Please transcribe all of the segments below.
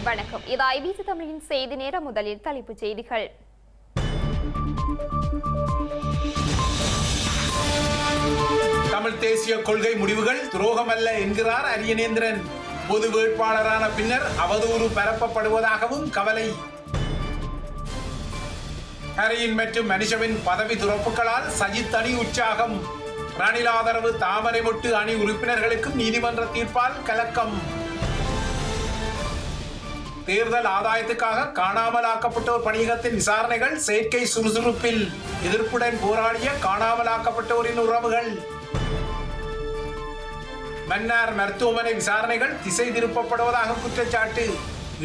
வணக்கம். இது ஐபிசி தமிழின் செய்தி நேரம். முதலில் தலைப்புச் செய்திகள். தமிழ் தேசிய கொள்கை முடிவுகள் துரோகமல்ல என்கிறார் அரியநேந்திரன். பொது வேட்பாளரான பின்னர் அவதூறு பரப்பப்படுவதாகவும் கவலை. ஹரியின் மற்றும் மனிஷவின் பதவி துறப்புகளால் சஜித் அணி உற்சாகம். ரணில் ஆதரவு தாமரை மொட்டு அணி உறுப்பினர்களுக்கும் நீதிமன்ற தீர்ப்பால் கலக்கம். தேர்தல் ஆதாயத்துக்காக காணாமலாக்கப்பட்டோர் பணியகத்தின் விசாரணைகள் செயற்கை சுறுசுறுப்பில். எதிர்ப்புடன் போராடிய காணாமலாக்கப்பட்டோரின் உறவுகள். மன்னார் மருத்துவமனை விசாரணைகள் திசை திருப்பப்படுவதாக குற்றச்சாட்டு.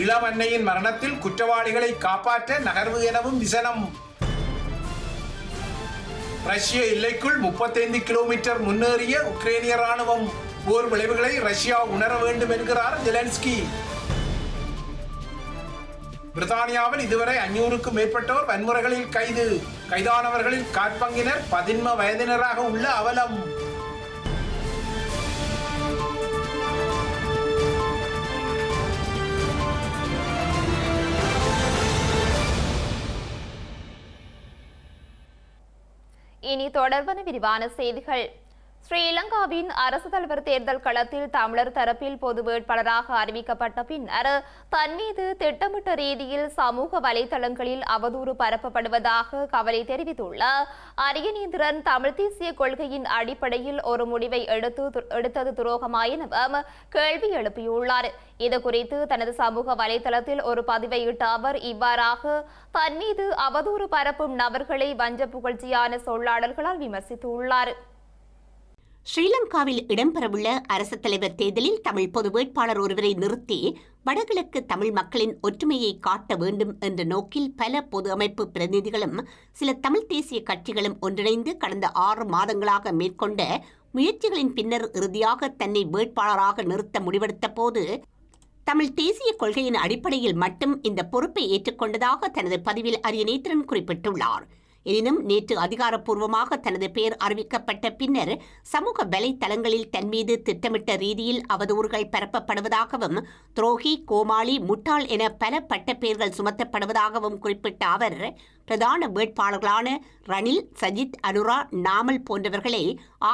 இளம் அன்னையின் மரணத்தில் குற்றவாளிகளை காப்பாற்ற நகர்வு எனவும் விசனம். ரஷ்ய எல்லைக்குள் 35 கிலோமீட்டர் முன்னேறிய உக்ரைனிய ராணுவம். போர் விளைவுகளை ரஷ்யா உணர வேண்டும் என்கிறார் ஜெலன்ஸ்கி. பிரித்தானியாவில் இதுவரை 500க்கும் மேற்பட்டோர் வன்முறைகளில் கைது. கைதானவர்களில் காற்பங்கினர் 11 வயதினராக உள்ள அவலம். இனி தொடர்பான விரிவான செய்திகள். ஸ்ரீலங்காவின் அரசு தலைவர் தேர்தல் களத்தில் தமிழர் தரப்பில் பொது வேட்பாளராக அறிவிக்கப்பட்ட பின்னர் தன் மீது திட்டமிட்ட ரீதியில் சமூக வலைதளங்களில் அவதூறு பரப்பப்படுவதாக கவலை தெரிவித்துள்ள அரியநேந்திரன் தமிழ் தேசிய கொள்கையின் அடிப்படையில் ஒரு முடிவை எடுத்தது துரோகமா எனவும் கேள்வி எழுப்பியுள்ளார். இதுகுறித்து தனது சமூக வலைதளத்தில் ஒரு பதிவை இட்ட அவர் இவ்வாறாக தன் மீது அவதூறு பரப்பும் நபர்களை வஞ்ச புகழ்ச்சியான சொல்லாடல்களால் விமர்சித்துள்ளார். ஸ்ரீலங்காவில் இடம்பெறவுள்ள அரசு தலைவர் தேர்தலில் தமிழ் பொது வேட்பாளர் ஒருவரை நிறுத்தி வடகிழக்கு தமிழ் மக்களின் ஒற்றுமையை காட்ட வேண்டும் என்ற நோக்கில் பல பொது அமைப்பு பிரதிநிதிகளும் சில தமிழ் தேசிய கட்சிகளும் ஒன்றிணைந்து கடந்த 6 மாதங்களாக மேற்கொண்ட முயற்சிகளின் பின்னர் இறுதியாக தன்னை வேட்பாளராக நிறுத்த முடிவெடுத்த போது தமிழ் தேசிய கொள்கையின் அடிப்படையில் மட்டும் இந்த பொறுப்பை ஏற்றுக்கொண்டதாக தனது பதிவில் அரியநேந்திரன் குறிப்பிட்டுள்ளார். எனினும் நேற்று அதிகாரப்பூர்வமாக தனது பெயர் அறிவிக்கப்பட்ட பின்னர் சமூக வலைத்தளங்களில் தன் மீது திட்டமிட்ட ரீதியில் அவதூறுகள் பரப்பப்படுவதாகவும் துரோகி, கோமாளி, முட்டாள் என பல பட்டப்பெயர்கள் சுமத்தப்படுவதாகவும் குறிப்பிட்ட அவர் பிரதான வேட்பாளர்களான ரணில், சஜித், அனுரா, நாமல் போன்றவர்களை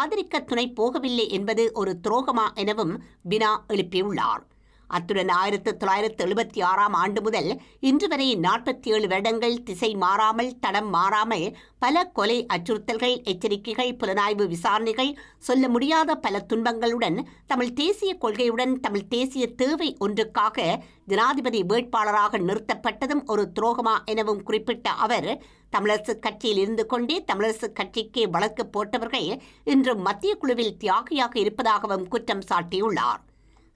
ஆதரிக்க துணை போகவில்லை என்பது ஒரு துரோகமா எனவும் வினா எழுப்பியுள்ளார். அத்துடன் 1976ஆம் ஆண்டு முதல் இன்று வரை 47 வருடங்கள் திசை மாறாமல், தடம் மாறாமல் பல கொலை அச்சுறுத்தல்கள், எச்சரிக்கைகள், புலனாய்வு விசாரணைகள், சொல்ல முடியாத பல துன்பங்களுடன் தமிழ் தேசிய கொள்கையுடன் தமிழ் தேசிய தேவை ஒன்றுக்காக ஜனாதிபதி வேட்பாளராக நிறுத்தப்பட்டதும் ஒரு துரோகமா எனவும் குறிப்பிட்ட அவர் தமிழரசுக் கட்சியில் இருந்து கொண்டே தமிழரசுக் கட்சிக்கு வழக்கு போட்டவர்கள் இன்று மத்திய குழுவில் தியாகியாக இருப்பதாகவும் குற்றம் சாட்டியுள்ளார்.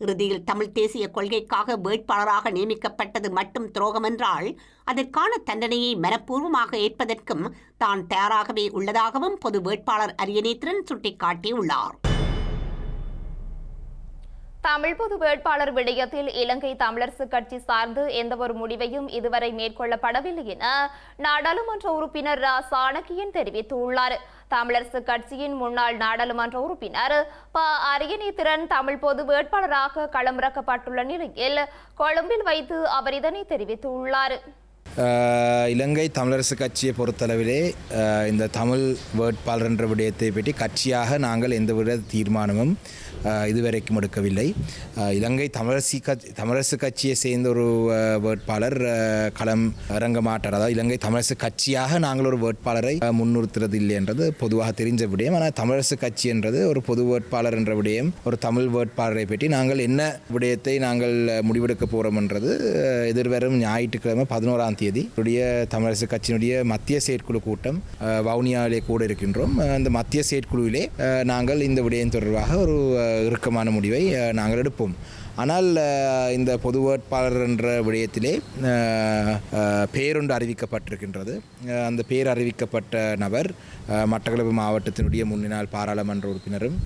இறுதியில் தமிழ் தேசிய கொள்கைக்காக வேட்பாளராக நியமிக்கப்பட்டது மட்டும் துரோகம் என்றால் அதற்கான தண்டனையை மனப்பூர்வமாக ஏற்பதற்கும் தான் தயாராகவே உள்ளதாகவும் பொது வேட்பாளர் அரியநேந்திரன் சுட்டிக்காட்டியுள்ளார். தமிழ் பொது வேட்பாளர் விடயத்தில் இலங்கை தமிழரசு கட்சி சார்ந்து எந்தவொரு முடிவையும் இதுவரை மேற்கொள்ளப்படவில்லை என நாடாளுமன்ற உறுப்பினர் ரா சாணக்கியன் தெரிவித்துள்ளார். தமிழரசு கட்சியின் முன்னாள் நாடாளுமன்ற உறுப்பினர் ப அரியநேந்திரன் தமிழ் பொது வேட்பாளராக களமிறக்கப்பட்டுள்ள நிலையில் கொழும்பில் வைத்து அவர் இதனை தெரிவித்துள்ளார். இலங்கை தமிழரசு கட்சியை பொறுத்தளவிலே இந்த தமிழ் வேட்பாளர் என்ற விடயத்தை பற்றி கட்சியாக நாங்கள் எந்தவித தீர்மானமும் இதுவரைக்கும் எடுக்கவில்லை. இலங்கை தமிழரசு கட்சியை சேர்ந்த ஒரு வேட்பாளர் களம் இறங்க மாட்டார். அதாவது இலங்கை தமிழரசு கட்சியாக நாங்கள் ஒரு வேட்பாளரை முன்னிறுத்துறது இல்லை என்றது பொதுவாக தெரிஞ்ச விடயம். ஆனால் தமிழரசு கட்சி என்றது ஒரு பொது வேட்பாளர் என்ற விடயம், ஒரு தமிழ் வேட்பாளரை பற்றி நாங்கள் என்ன விடயத்தை நாங்கள் முடிவெடுக்க போகிறோம் என்றது எதிர்வரும் ஞாயிற்றுக்கிழமை 11ஆம் தேதி தமிழரசு கட்சியினுடைய மத்திய செயற்குழு கூட்டம் வவுனியாவிலே கூட இருக்கின்றோம். அந்த மத்திய செயற்குழுவிலே நாங்கள் இந்த விடயம் தொடர்பாக ஒரு இறுக்கமான முடிவை நாங்கள் எடுப்போம். ஆனால் இந்த பொது வேட்பாளர் என்ற விடயத்திலே பெயரொன்று அறிவிக்கப்பட்டிருக்கின்றது. அந்த பெயர் அறிவிக்கப்பட்ட நபர் மட்டக்களப்பு மாவட்டத்தினுடைய முன்னாள் பாராளுமன்ற உறுப்பினரும்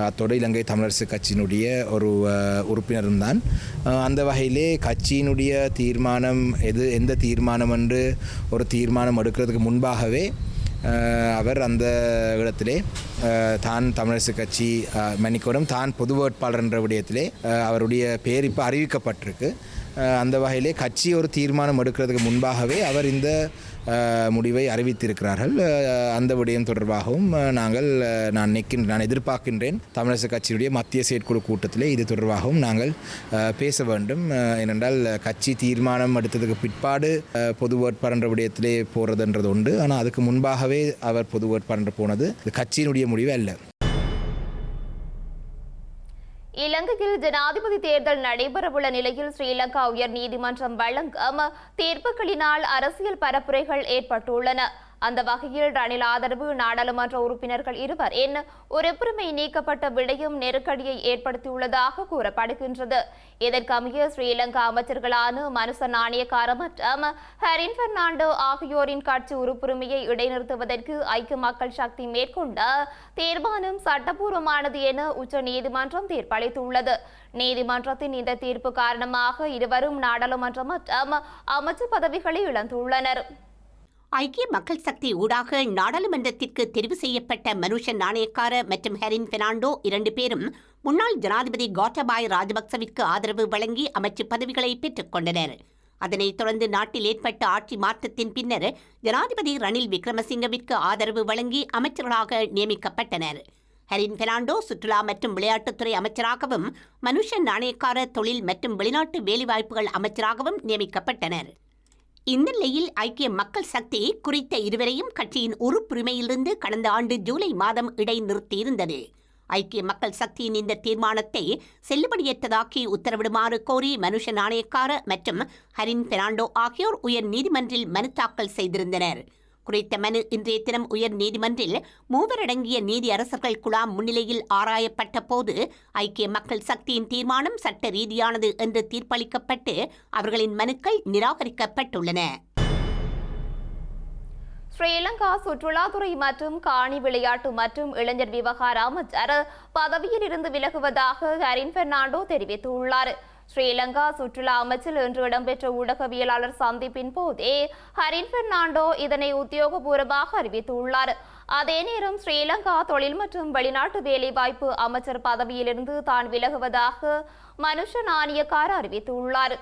அத்தோடு இலங்கை தமிழரசு கட்சியினுடைய ஒரு உறுப்பினரும் தான். அந்த வகையிலே கட்சியினுடைய தீர்மானம் எந்த தீர்மானம் என்று ஒரு தீர்மானம் எடுக்கிறதுக்கு முன்பாகவே அவர் அந்த இடத்திலே தான் தமிழரசு கட்சி மன்னிக்கோடும் தான் பொது வேட்பாளர் என்ற விடயத்திலே அவருடைய பேர் இப்போ அறிவிக்கப்பட்டிருக்கு. அந்த வகையிலே கட்சி ஒரு தீர்மானம் எடுக்கிறதுக்கு முன்பாகவே அவர் இந்த முடிவை அறிவித்திருக்கிறார்கள். அந்த விடயம் தொடர்பாகவும் நான் எதிர்பார்க்கின்றேன் தமிழரசு கட்சியுடைய மத்திய செயற்குழு கூட்டத்திலே இது தொடர்பாகவும் நாங்கள் பேச வேண்டும். ஏனென்றால் கட்சி தீர்மானம் எடுத்ததுக்கு பிற்பாடு பொது வேட்பாளர் என்ற விடயத்திலே போகிறதுன்றது உண்டு. ஆனால் அதுக்கு முன்பாகவே அவர் பொது வேட்பாளர் போனது இது கட்சியினுடைய முடிவு அல்ல. இலங்கையில் ஜனாதிபதி தேர்தல் நடைபெறவுள்ள நிலையில் ஸ்ரீலங்கா உயர் நீதிமன்றம் வழங்கும் தீர்ப்புகளினால் அரசியல் பரப்புரைகள் ஏற்பட்டுள்ளன. அந்த வகையில் ரணில் ஆதரவு நாடாளுமன்ற உறுப்பினர்கள் இருவர் உறுப்புரிமை நீக்கப்பட்ட விடயம் நெருக்கடியை ஏற்படுத்தியுள்ளதாக கூறப்படுகின்றது. இதற்கமைய ஸ்ரீலங்கா அமைச்சர்களான மனுச நாணயக்கார மற்றும் ஹரின் பெர்னாண்டோ ஆகியோரின் கட்சி உறுப்புரிமையை இடைநிறுத்துவதற்கு ஐக்கிய மக்கள் சக்தி மேற்கொண்ட தீர்மானம் சட்டபூர்வமானது என உச்ச நீதிமன்றம் தீர்ப்பளித்துள்ளது. நீதிமன்றத்தின் இந்த தீர்ப்பு காரணமாக இருவரும் நாடாளுமன்ற மற்றும் அமைச்சர் பதவிகளை இழந்துள்ளனர். ஐக்கிய மக்கள் சக்தி ஊடாக நாடாளுமன்றத்திற்கு தெரிவு செய்யப்பட்ட மனுஷ நாணயக்கார மற்றும் ஹரின் பெர்னாண்டோ 2 பேரும் முன்னாள் ஜனாதிபதி கோட்டபாய ராஜபக்சவிற்கு ஆதரவு வழங்கி அமைச்சு பதவிகளை பெற்றுக் கொண்டனர். அதனைத் தொடர்ந்து நாட்டில் ஏற்பட்ட ஆட்சி மாற்றத்தின் பின்னர் ஜனாதிபதி ரணில் விக்ரமசிங்கவிற்கு ஆதரவு வழங்கி அமைச்சர்களாக நியமிக்கப்பட்டனர். ஹரின் பெர்னாண்டோ சுற்றுலா மற்றும் விளையாட்டுத்துறை அமைச்சராகவும், மனுஷ நாணயக்கார தொழில் மற்றும் வெளிநாட்டு வேலைவாய்ப்புகள் அமைச்சராகவும் நியமிக்கப்பட்டனர். இந்த நிலையில் ஐக்கிய மக்கள் சக்தி குறித்த இருவரையும் கட்சியின் உறுப்புரிமையிலிருந்து கடந்த ஆண்டு ஜூலை மாதம் இடைநிறுத்தியிருந்தது. ஐக்கிய மக்கள் சக்தியின் இந்த தீர்மானத்தை செல்லுபடியற்றதாக்கி உத்தரவிடுமாறு கோரி மனுஷ நாணயக்கார மற்றும் ஹரின் பெர்னாண்டோ ஆகியோர் உயர் நீதிமன்றில் மனு தாக்கல் செய்திருந்தனர். குறித்த மனு இன்றைய தினம் உயர் நீதிமன்றில் 3 அடங்கிய நீதி அரசர்கள் குழாம் முன்னிலையில் ஆராயப்பட்ட போது ஐக்கிய மக்கள் சக்தியின் தீர்மானம் சட்ட ரீதியானது என்று தீர்ப்பளிக்கப்பட்டு அவர்களின் மனுக்கள் நிராகரிக்கப்பட்டுள்ளன. ஸ்ரீலங்கா சுற்றுலாத்துறை மற்றும் காணி விளையாட்டு மற்றும் இளைஞர் விவகார அமைச்சர் பதவியில் இருந்து விலகுவதாக ஹரின் பெர்னாண்டோ தெரிவித்துள்ளார். ஸ்ரீலங்கா சுற்றுலா அமைச்சில் இன்று இடம்பெற்ற ஊடகவியலாளர் சந்திப்பின் போதே ஹரின் பெர்னாண்டோ இதனை உத்தியோகபூர்வமாக அறிவித்துள்ளார். அதே நேரம் ஸ்ரீலங்கா தொழில் மற்றும் வெளிநாட்டு வேலைவாய்ப்பு அமைச்சர் பதவியிலிருந்து தான் விலகுவதாக மனுஷ நாணயக்கார அறிவித்துள்ளார்.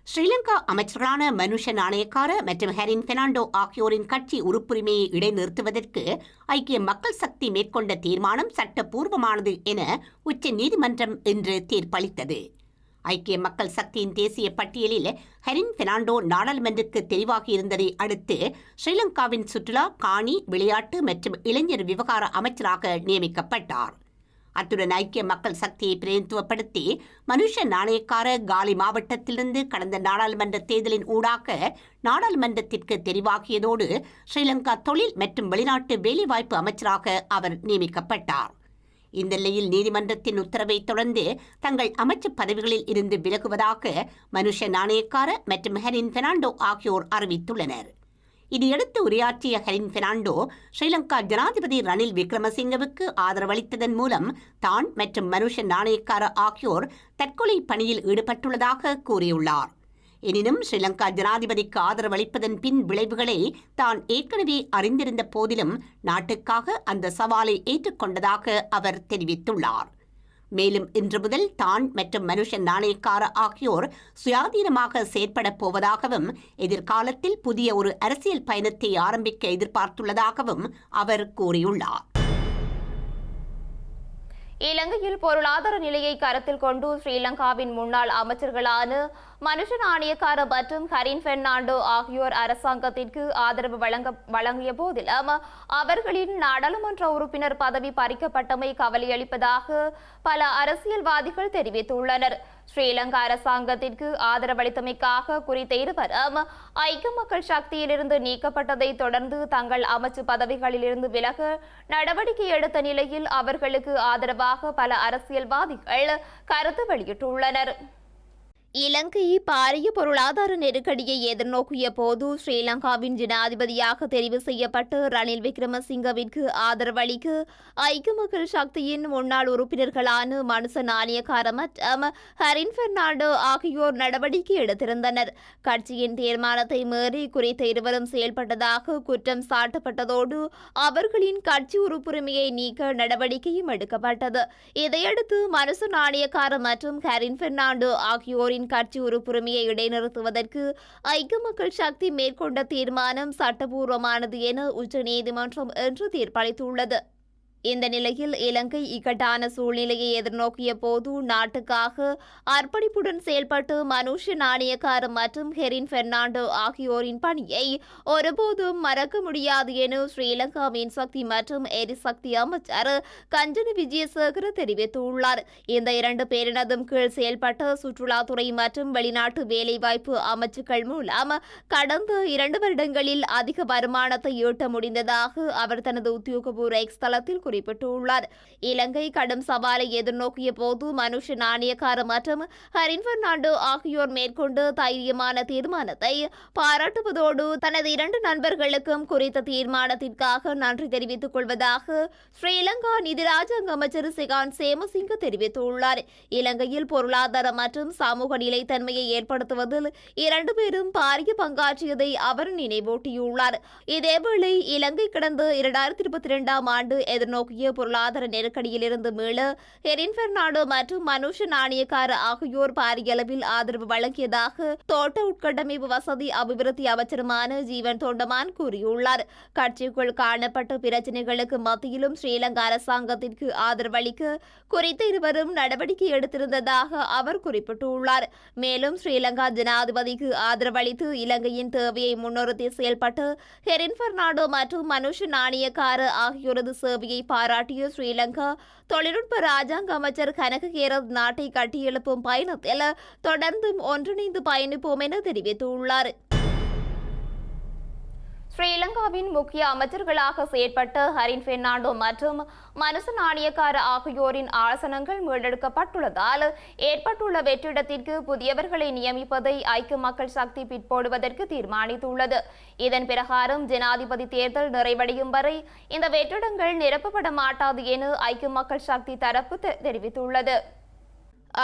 ஸ்ரீலங்கா அமைச்சர்களான மனுஷ நாணயக்கார மற்றும் ஹரின் பெர்னாண்டோ ஆகியோரின் கட்சி உறுப்புரிமையை இடைநிறுத்துவதற்கு ஐக்கிய மக்கள் சக்தி மேற்கொண்ட தீர்மானம் சட்டபூர்வமானது என உச்ச நீதிமன்றம் இன்று தீர்ப்பளித்தது. ஐக்கிய மக்கள் சக்தியின் தேசிய பட்டியலில் ஹரின் பெர்னாண்டோ நாடாளுமன்றத்துக்கு தெரிவாகியிருந்ததை அடுத்து ஸ்ரீலங்காவின் சுற்றுலா, காணி, விளையாட்டு மற்றும் இளைஞர் விவகார அமைச்சராக நியமிக்கப்பட்டார். அத்துடன் ஐக்கிய மக்கள் சக்தியை பிரதிநிதித்துவப்படுத்தி மனுஷ நாணயக்கார காலி மாவட்டத்திலிருந்து கடந்த நாடாளுமன்ற தேர்தலின் ஊடாக நாடாளுமன்றத்திற்கு தெரிவாகியதோடு ஸ்ரீலங்கா தொழில் மற்றும் வெளிநாட்டு வேலைவாய்ப்பு அமைச்சராக அவர் நியமிக்கப்பட்டார். இந்த நிலையில் நீதிமன்றத்தின் உத்தரவை தொடர்ந்து தங்கள் அமைச்சு பதவிகளில் இருந்து விலகுவதாக மனுஷ நாணயக்கார மற்றும் ஹரின் பெர்னாண்டோ ஆகியோர் அறிவித்துள்ளனர். இதையடுத்து உரையாற்றிய ஹரின் பெர்னாண்டோ ஸ்ரீலங்கா ஜனாதிபதி ரணில் விக்ரமசிங்கவுக்கு ஆதரவளித்ததன் மூலம் தான் மற்றும் மனுஷ நாணயக்கார ஆகியோர் தற்கொலை பணியில் ஈடுபட்டுள்ளதாக கூறியுள்ளார். எனினும் ஸ்ரீலங்கா ஜனாதிபதிக்கு ஆதரவளிப்பதன் பின் விளைவுகளை தான் ஏற்கனவே அறிந்திருந்த போதிலும் நாட்டுக்காக அந்த சவாலை ஏற்றுக்கொண்டதாக அவர் தெரிவித்துள்ளார். மேலும் இன்று முதல் தான் மற்றும் மனுஷ நாணயக்கார ஆகியோர் சுயாதீனமாக செயற்படப் போவதாகவும் எதிர்காலத்தில் புதிய ஒரு அரசியல் பயணத்தை ஆரம்பிக்க எதிர்பார்த்துள்ளதாகவும் அவர் கூறியுள்ளார். இலங்கையில் பொருளாதார நிலையை கருத்தில் கொண்டு ஸ்ரீலங்காவின் முன்னாள் அமைச்சர்களான மனுஷ நாணயக்கார மற்றும் ஹரின் பெர்னாண்டோ ஆகியோர் அரசாங்கத்திற்கு ஆதரவு வழங்கிய போதிலும் அவர்களின் நாடாளுமன்ற உறுப்பினர் பதவி பறிக்கப்பட்டமை கவலையளிப்பதாக பல அரசியல்வாதிகள் தெரிவித்துள்ளனர். ஸ்ரீலங்கா அரசாங்கத்திற்கு ஆதரவளித்தமைக்காக குறித்த இருவரும் ஐக்கிய மக்கள் சக்தியிலிருந்து நீக்கப்பட்டதை தொடர்ந்து தங்கள் அமைச்சு பதவிகளிலிருந்து விலக நடவடிக்கை எடுத்த நிலையில் அவர்களுக்கு ஆதரவாக பல அரசியல்வாதிகள் கருத்து வெளியிட்டுள்ளனர். இலங்கை பாரிய பொருளாதார நெருக்கடியை எதிர்நோக்கிய போது ஸ்ரீலங்காவின் ஜனாதிபதியாக தெரிவு செய்யப்பட்டு ரணில் விக்ரமசிங்கவிற்கு ஆதரவளிக்க ஐக்கிய மக்கள் சக்தியின் முன்னாள் உறுப்பினர்களான மனுச நாணயக்கார மற்றும் ஹரின் பெர்னாண்டோ ஆகியோர் நடவடிக்கை எடுத்திருந்தனர். கட்சியின் தீர்மானத்தை மீறி குறித்த இருவரும் செயல்பட்டதாக குற்றம் சாட்டப்பட்டதோடு அவர்களின் கட்சி உறுப்புரிமையை நீக்க நடவடிக்கையும் எடுக்கப்பட்டது. இதையடுத்து மனுச நாணயக்கார மற்றும் ஹரின் பெர்னாண்டோ ஆகியோரின் கட்சி உறுப்புரிமையை இடைநிறுத்துவதற்கு ஐக்கிய மக்கள் சக்தி மேற்கொண்ட தீர்மானம் சட்டபூர்வமானது என உச்சநீதிமன்றம் இன்று தீர்ப்பளித்துள்ளது. இந்த நிலையில் இலங்கை இக்கட்டான சூழ்நிலையை எதிர்நோக்கிய போது நாட்டுக்காக அர்ப்பணிப்புடன் செயல்பட்டு மனுஷ நாணயக்கார மற்றும் ஹெரின் பெர்னாண்டோ ஆகியோரின் பணியை ஒருபோதும் மறக்க முடியாது என ஸ்ரீலங்கா மின்சக்தி மற்றும் எரிசக்தி அமைச்சர் கஞ்சன விஜயசேகர தெரிவித்துள்ளார். இந்த இரண்டு பேரினதும் கீழ் செயல்பட்ட சுற்றுலாத்துறை மற்றும் வெளிநாட்டு வேலைவாய்ப்பு அமைச்சுக்கள் மூலம் கடந்த 2 வருடங்களில் அதிக வருமானத்தை ஈட்ட முடிந்ததாக அவர் தனது உத்தியோகபூர்வ எக்ஸ் தளத்தில் குறிப்பிட்டுள்ளார். இலங்கை கடும் சவாலை எதிர்நோக்கிய போது மனுஷ நாணயக்கார மற்றும் ஹரின் பெர்னாண்டோ ஆகியோர் மேற்கொண்டு தைரியமான தீர்மானத்தை பாராட்டுவதோடு தனது 2 நண்பர்களுக்கும் குறித்த தீர்மானத்திற்காக நன்றி தெரிவித்துக் கொள்வதாக ஸ்ரீலங்கா நிதி ராஜாங்க அமைச்சர் சிகான் சேமசிங்க தெரிவித்துள்ளார். இலங்கையில் பொருளாதார மற்றும் சமூக நிலைத்தன்மையை ஏற்படுத்துவதில் 2 பேரும் பாரிய பங்காற்றியதை அவர் நினைவூட்டியுள்ளார். இதேவேளை இலங்கை கடந்த 2022ஆம் ஆண்டு எதிர்நோக்கிய பொருளாதார நெருக்கடியிலிருந்து மீள ஹெரின் பெர்னாண்டோ மற்றும் மனுஷ நாணயக்கார ஆகியோர் பாரிய அளவில் ஆதரவு வழங்கியதாக தோட்ட உட்கட்டமைப்பு வசதி அபிவிருத்தி அமைச்சருமான ஜீவன் தொண்டமான் கூறியுள்ளார். கட்சிக்குள் காணப்பட்ட பிரச்சினைகளுக்கு மத்தியிலும் ஸ்ரீலங்கா அரசாங்கத்திற்கு ஆதரவளிக்க குறித்த இருவரும் நடவடிக்கை எடுத்திருந்ததாக அவர் குறிப்பிட்டுள்ளார். மேலும் ஸ்ரீலங்கா ஜனாதிபதிக்கு ஆதரவளித்து இலங்கையின் தேவையை முன்னிறுத்தி செயல்பட்டு ஹெரின் பெர்னாண்டோ மற்றும் மனுஷ நாணயக்கார ஆகியோரது சேவையை பாராட்டிய ஸ்ரீலங்கா தொழில்நுட்ப ராஜாங்க அமைச்சர் கனக கேரத் நாட்டை கட்டியெழுப்பும் பயணத்தில் தொடர்ந்தும் ஒன்றிணைந்து பயணிப்போம் என தெரிவித்துள்ளார். ஸ்ரீலங்காவின் முக்கிய அமைச்சர்களாக செயற்பட்ட ஹரின் பெர்னாண்டோ மற்றும் மனுச நாணயக்கார ஆகியோரின் ஆசனங்கள் மீளெடுக்கப்பட்டுள்ளதால் ஏற்பட்டுள்ள வெற்றிடத்திற்கு புதியவர்களை நியமிப்பதை ஐக்கிய மக்கள் சக்தி பிற்போடுவதற்கு தீர்மானித்துள்ளது. இதன் பிரகாரம் ஜனாதிபதி தேர்தல் நிறைவடையும் வரை இந்த வெற்றிடங்கள் நிரப்பப்பட மாட்டாது என ஐக்கிய மக்கள் சக்தி தரப்பு தெரிவித்துள்ளது.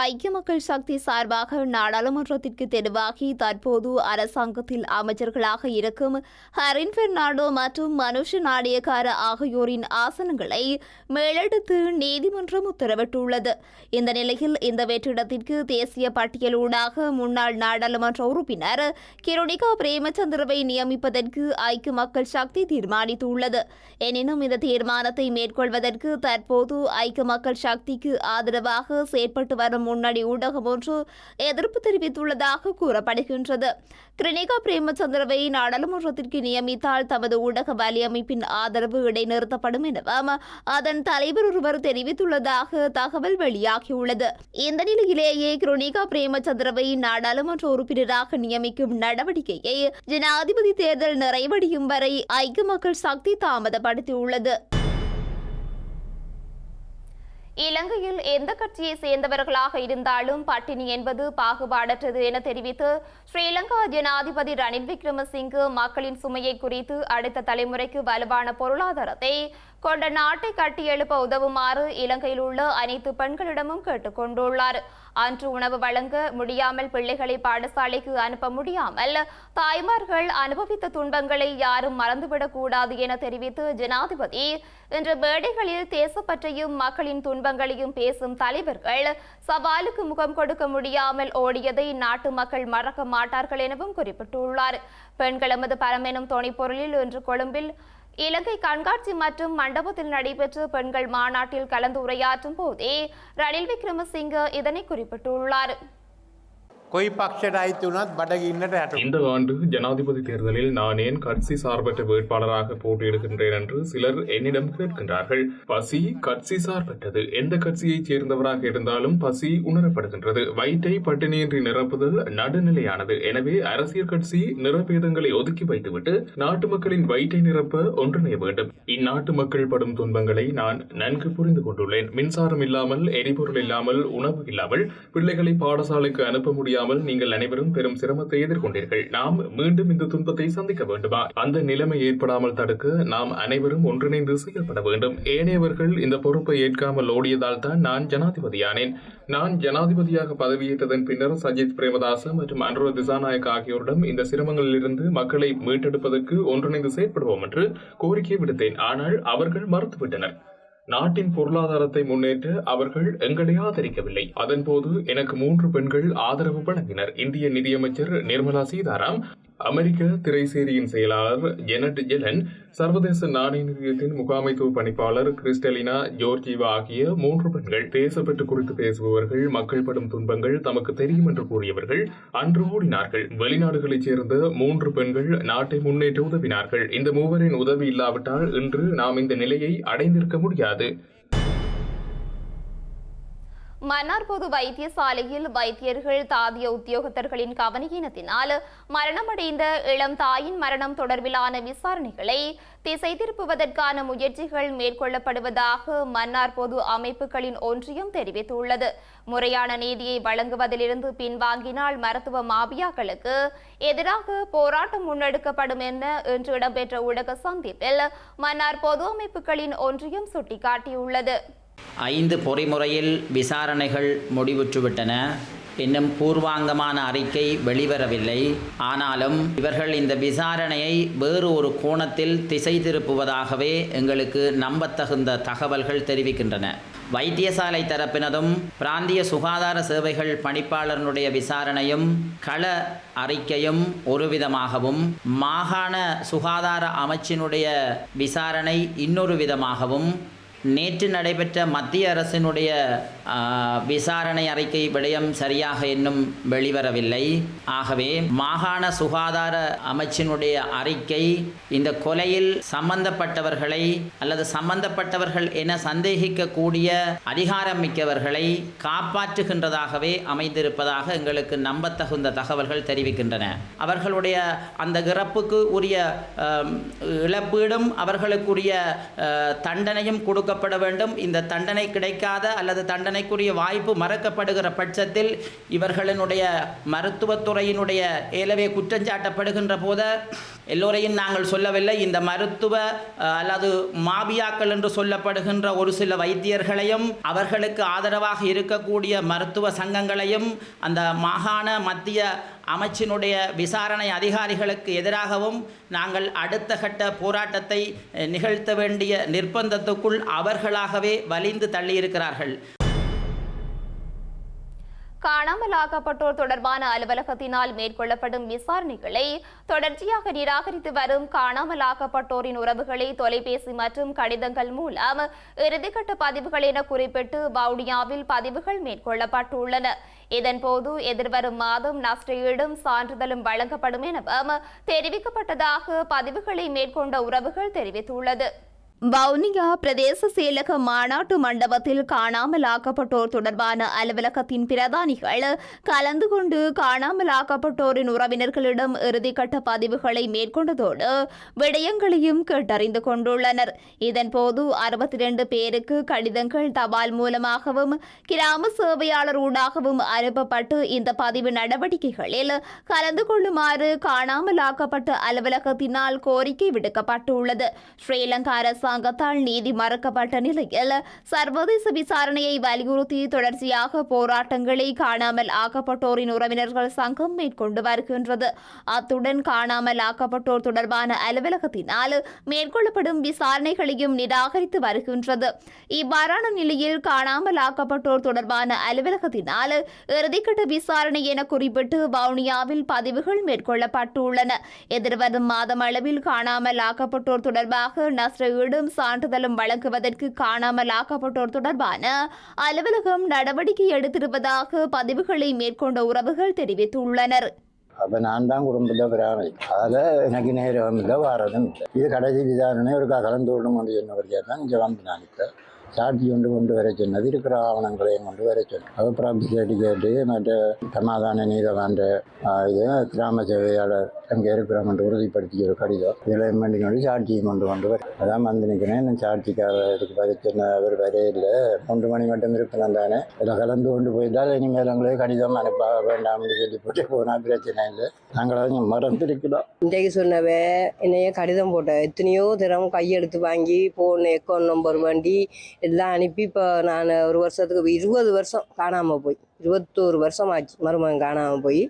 ஐக்கிய மக்கள் சக்தி சார்பாக நாடாளுமன்றத்திற்கு தெரிவாகி தற்போது அரசாங்கத்தில் அமைச்சர்களாக இருக்கும் ஹரின் பெர்னாண்டோ மற்றும் மனுஷ நாணயக்கார ஆகியோரின் ஆசனங்களை மேலெடுத்து நீதிமன்றம் உத்தரவிட்டுள்ளது. இந்த நிலையில் இந்த வெற்றிடத்திற்கு தேசிய பட்டியலூடாக முன்னாள் நாடாளுமன்ற உறுப்பினர் கிருணிகா பிரேமச்சந்திரவை நியமிப்பதற்கு ஐக்கிய மக்கள் சக்தி தீர்மானித்துள்ளது. எனினும் இந்த தீர்மானத்தை மேற்கொள்வதற்கு தற்போது ஐக்கிய மக்கள் சக்திக்கு ஆதரவாக செயற்பட்டு வரும் முன்னணி ஊடகம் ஒன்று எதிர்ப்பு தெரிவித்துள்ளதாக கூறப்படுகின்றது. கிருணிகா பிரேமச்சந்திரவை நாடாளுமன்றத்திற்கு நியமித்தால் தமது ஊடக வலையமைப்பின் ஆதரவு இடைநிறுத்தப்படும் எனவும் அதன் தலைவர் ஒருவர் தெரிவித்துள்ளதாக தகவல் வெளியாகியுள்ளது. இந்த நிலையிலேயே கிருணிகா பிரேமச்சந்திரவை நாடாளுமன்ற உறுப்பினராக நியமிக்கும் நடவடிக்கையை ஜனாதிபதி தேர்தல் நிறைவடையும் வரை ஐக்கிய மக்கள் சக்தி தாமதப்படுத்தியுள்ளது. இலங்கையில் எந்த கட்சியை சேர்ந்தவர்களாக இருந்தாலும் பட்டினி என்பது பாகுபாடற்றது என தெரிவித்து ஸ்ரீலங்கா ஜனாதிபதி ரணில் விக்ரமசிங்கே மக்களின் சுமையை குறித்து அடுத்த தலைமுறைக்கு வலுவான பொருளாதாரத்தை கொண்ட நாட்டை கட்டியெழுப்ப உதவுமாறு இலங்கையில் உள்ள அனைத்து பெண்களிடமும் கேட்டுக்கொண்டுள்ளார். அன்று உணவு வழங்க முடியாமல் பிள்ளைகளை பாடசாலைக்கு அனுப்ப முடியாமல் தாய்மார்கள் அனுபவித்த துன்பங்களை யாரும் மறந்துவிடக் கூடாது என தெரிவித்து ஜனாதிபதி இன்று மேடைகளில் தேசப்பற்றையும் மக்களின் துன்பங்களையும் பேசும் தலைவர்கள் சவாலுக்கு முகம் கொடுக்க முடியாமல் ஓடியதை நாட்டு மக்கள் மறக்க மாட்டார்கள் எனவும் குறிப்பிட்டுள்ளார். பெண்கள் எமது பரம் எனும் துணைப்பொருளில் இன்று கொழும்பில் இலங்கை கண்காட்சி மற்றும் மண்டபத்தில் நடைபெற்ற பெண்கள் மாநாட்டில் கலந்து உரையாற்றும் போதே ரணில் விக்ரமசிங்கே இதனை குறிப்பிட்டுள்ளார். இந்த ஆண்டு ஜனாதிபதி தேர்தலில் நான் ஏன் கட்சி சார்பற்ற வேட்பாளராக போட்டியிடுகின்றேன் என்று சிலர் என்னிடம் கேட்கின்றார்கள். பசி கட்சி சார்பற்றது. எந்த கட்சியைச் சேர்ந்தவராக இருந்தாலும் பசி உணரப்படுகின்றது. வயிற்றை பட்டினியின்றி நிரப்புதல் நடுநிலையானது. எனவே அரசியல் கட்சி நிறபேதங்களை ஒதுக்கி வைத்துவிட்டு நாட்டு மக்களின் வயிற்றை நிரப்ப ஒன்றிணைய வேண்டும். இந்நாட்டு மக்கள் படும் துன்பங்களை நான் நன்கு புரிந்து கொண்டுள்ளேன். மின்சாரம் இல்லாமல், எரிபொருள் இல்லாமல், உணவு இல்லாமல் பிள்ளைகளை பாடசாலைக்கு அனுப்ப முடியாது முடியாமல் நீங்கள் அனைவரும் பெரும் சிரமத்தை எதிர்கொண்டீர்கள். நாம் மீண்டும் இந்த துன்பத்தை சந்திக்க வேண்டுமா? அந்த நிலைமை ஏற்படாமல் தடுக்க நாம் அனைவரும் ஒன்றிணைந்து செயல்பட வேண்டும். ஏனையவர்கள் இந்த பொறுப்பை ஏற்காமல் ஓடியதால் தான் நான் ஜனாதிபதியானேன். நான் ஜனாதிபதியாக பதவியேற்றதன் பின்னர் சஜித் பிரேமதாச மற்றும் அனுர திசாநாயக் ஆகியோரிடம் இந்த சிரமங்களிலிருந்து மக்களை மீட்டெடுப்பதற்கு ஒன்றிணைந்து செயற்படுவோம் என்று கோரிக்கை விடுத்தேன். ஆனால் அவர்கள் மறுத்துவிட்டனர். நாட்டின் பொருளாதாரத்தை முன்னேற்ற அவர்கள் எங்களை ஆதரிக்கவில்லை. அதன்போது எனக்கு 3 பெண்கள் ஆதரவு வழங்கினர். இந்திய நிதியமைச்சர் நிர்மலா சீதாராம், அமெரிக்க திரைசேரியின் செயலாளர் ஜெனட் ஜெலன், சர்வதேச நாணய நிதியத்தின் முகாமைத்துவ பணிப்பாளர் கிறிஸ்டலினா ஜோர்ஜிவா ஆகிய 3 பெண்கள். தேசப்பற்று குறித்து பேசுபவர்கள், மக்கள் படும் துன்பங்கள் தமக்கு தெரியும் என்று கூறியவர்கள் அன்று ஓடினார்கள். வெளிநாடுகளைச் சேர்ந்த 3 பெண்கள் நாட்டை முன்னேற்ற உதவினார்கள். இந்த மூவரின் உதவி இல்லாவிட்டால் இன்று நாம் இந்த நிலையை அடைந்திருக்க முடியாது. மன்னார் பொது வைத்தியசாலையில் வைத்தியர்கள் தாதிய உத்தியோகத்தர்களின் கவனஈனத்தினால் மரணமடைந்த இளம் தாயின் மரணம் தொடர்பிலான விசாரணைகளை திசை திருப்புவதற்கான முயற்சிகள் மேற்கொள்ளப்படுவதாக மன்னார் பொது அமைப்புகளின் ஒன்றியம் தெரிவித்துள்ளது. முறையான நீதியை வழங்குவதிலிருந்து பின்வாங்கினால் மருத்துவ மாபியாக்களுக்கு எதிராக போராட்டம் முன்னெடுக்கப்படும் என இன்று இடம்பெற்ற ஊடக சந்திப்பில் மன்னார் பொது அமைப்புகளின் ஒன்றியம் சுட்டிக்காட்டியுள்ளது. 5 பொறிமுறையில் விசாரணைகள் முடிவுற்றுவிட்டன. இன்னும் பூர்வாங்கமான அறிக்கை வெளிவரவில்லை. ஆனாலும் இவர்கள் இந்த விசாரணையை வேறு ஒரு கோணத்தில் திசை திருப்புவதாகவே எங்களுக்கு நம்பத்தகுந்த தகவல்கள் தெரிவிக்கின்றன. வைத்தியசாலை தரப்பினதும் பிராந்திய சுகாதார சேவைகள் பணிப்பாளருடைய விசாரணையும் கள அறிக்கையும் ஒரு விதமாகவும், மாகாண சுகாதார அமைச்சினுடைய விசாரணை இன்னொரு விதமாகவும், நேற்று நடைபெற்ற மத்திய அரசினுடைய விசாரணை அறிக்கை விடயம் சரியாக இன்னும் வெளிவரவில்லை. ஆகவே மாகாண சுகாதார அமைச்சினுடைய அறிக்கை இந்த கொலையில் சம்பந்தப்பட்டவர்களை அல்லது சம்பந்தப்பட்டவர்கள் என சந்தேகிக்கக்கூடிய அதிகாரம் மிக்கவர்களை காப்பாற்றுகின்றதாகவே அமைந்திருப்பதாக எங்களுக்கு நம்பத்தகுந்த தகவல்கள் தெரிவிக்கின்றன. அவர்களுடைய அந்த இறப்புக்கு உரிய இழப்பீடும் அவர்களுக்குரிய தண்டனையும் கொடுக்கப்பட வேண்டும். இந்த தண்டனை கிடைக்காத அல்லது தண்டனைக்குரிய வாய்ப்பு மறக்கப்படுகிற பட்சத்தில் இவர்களினுடைய மருத்துவத்துறையினுடைய ஏலவே குற்றஞ்சாட்டப்படுகின்ற போது எல்லோரையும் நாங்கள் சொல்லவில்லை, இந்த மருத்துவ அல்லது மாபியாக்கள் என்று சொல்லப்படுகின்ற ஒரு சில வைத்தியர்களையும் அவர்களுக்கு ஆதரவாக இருக்கக்கூடிய மருத்துவ சங்கங்களையும் அந்த மாகாண மத்திய அமைச்சினுடைய விசாரணை அதிகாரிகளுக்கு எதிராகவும் நாங்கள் அடுத்த கட்ட போராட்டத்தை நிகழ்த்த வேண்டிய நிர்பந்தத்துக்குள் அவர்களாகவே வலிந்து தள்ளியிருக்கிறார்கள். காணாமலாக்கப்பட்டோர் தொடர்பான அலுவலகத்தினால் மேற்கொள்ளப்படும் விசாரணைகளை தொடர்ச்சியாக நிராகரித்து வரும் காணாமலாக்கப்பட்டோரின் உறவுகளை தொலைபேசி மற்றும் கடிதங்கள் மூலம் இறுதிக்கட்ட பதிவுகள் என குறிப்பிட்டு வவுனியாவில் பதிவுகள் மேற்கொள்ளப்பட்டுள்ளன. இதன்போது எதிர்வரும் மாதம் நஷ்டஈடும் சான்றிதழும் வழங்கப்படும் எனவும் தெரிவிக்கப்பட்டதாக பதிவுகளை மேற்கொண்ட உறவுகள் தெரிவித்துள்ளது. வவுனியா பிரதேச செயலக மாநாட்டு மண்டபத்தில் காணாமலாக்கப்பட்டோர் தொடர்பான அலுவலகத்தின் பிரதானிகள் கலந்து கொண்டு காணாமலாக்கப்பட்டோரின் உறவினர்களிடம் இறுதிக்கட்ட பதிவுகளை மேற்கொண்டதோடு விடயங்களையும் கேட்டறிந்து கொண்டுள்ளனர். இதன்போது 62 பேருக்கு கடிதங்கள் தபால் மூலமாகவும் கிராம சேவையாளர் ஊடாகவும் அனுப்பப்பட்டு இந்த பதிவு நடவடிக்கைகளில் கலந்து கொள்ளுமாறு காணாமலாக்கப்பட்ட அலுவலகத்தினால் கோரிக்கை விடுக்கப்பட்டுள்ளது. ஸ்ரீலங்கா அரசாங்கத்தால் நீதி மறுக்கப்பட்ட நிலையில் சர்வதேச விசாரணையை வலியுறுத்தி தொடர்ச்சியாக போராட்டங்களை காணாமல் ஆக்கப்பட்டோரின் உறவினர்கள் சங்கம் மேற்கொண்டு வருகின்றது. அத்துடன் காணாமல் ஆக்கப்பட்டோர் தொடர்பான அலுவலகத்தினால் மேற்கொள்ளப்படும் விசாரணைகளையும் நிராகரித்து வருகின்றது. இவ்வாறான நிலையில் காணாமல் ஆக்கப்பட்டோர் தொடர்பான அலுவலகத்தினால் இறுதிக்கட்ட விசாரணை என குறிப்பிட்டு வவுனியாவில் பதிவுகள் மேற்கொள்ளப்பட்டுள்ளன. எதிர்வரும் மாதம் அளவில் காணாமல் ஆக்கப்பட்டோர் தொடர்பாக நஷ்டஈடும் சான்றிதழும் வழங்குவதற்கு காணாமல் ஆக்கப்பட்டோர் தொடர்பான அலுவலகம் நடவடிக்கை எடுத்திருப்பதாக பதிவுகளை மேற்கொண்ட உறவுகள் தெரிவித்துள்ளனர். அப்போ நான் தான் குடும்பத்தில் பிராமி, அதில் எனக்கு நேரம் இல்லை, வாரதும் இல்லை. இது கடைசி விசாரணை ஒரு கலந்து கொள்ளும் என்று சொன்னவர்கள் தான் இங்கே வந்து நான் இப்போ சாட்சி கொண்டு வர சொன்னது, இருக்கிற ஆவணங்களையும் கொண்டு வர சொன்னது. அப்புறம் கேட்டு மற்ற சமாதான நீதவான்ற இது கிராம சேவையாளர் அங்கே இருக்கிறோம்னு உறுதிப்படுத்திய ஒரு கடிதம் இதெல்லாம் பண்ணி சாட்சியும் கொண்டு வர அதான் வந்து நிற்கிறேன். சாட்சிக்காக இதுக்கு வர சொன்ன அவர் வரையில் 3 மணி மட்டும் இருப்பினம் தானே, இதில் கலந்து கொண்டு போயிட்டால் இனிமேல் எங்களே கடிதம் அனுப்ப வேண்டாம்னு சொல்லி போட்டு போனால் பிரச்சனை இல்லை, நாங்களாம் மறந்துருக்கிறோம். இன்றைக்கு சொன்னவே என்னைய கடிதம் போட்டேன், எத்தனையோ தினம் கையெழுத்து வாங்கி ஃபோன் அக்கௌண்ட் நம்பர் வண்டி எல்லாம் அனுப்பி இப்போ நான் ஒரு வருஷத்துக்கு 20 வருஷம் காணாமல் போய் 21 வருஷம் ஆச்சு மருமகன் காணாமல் போய்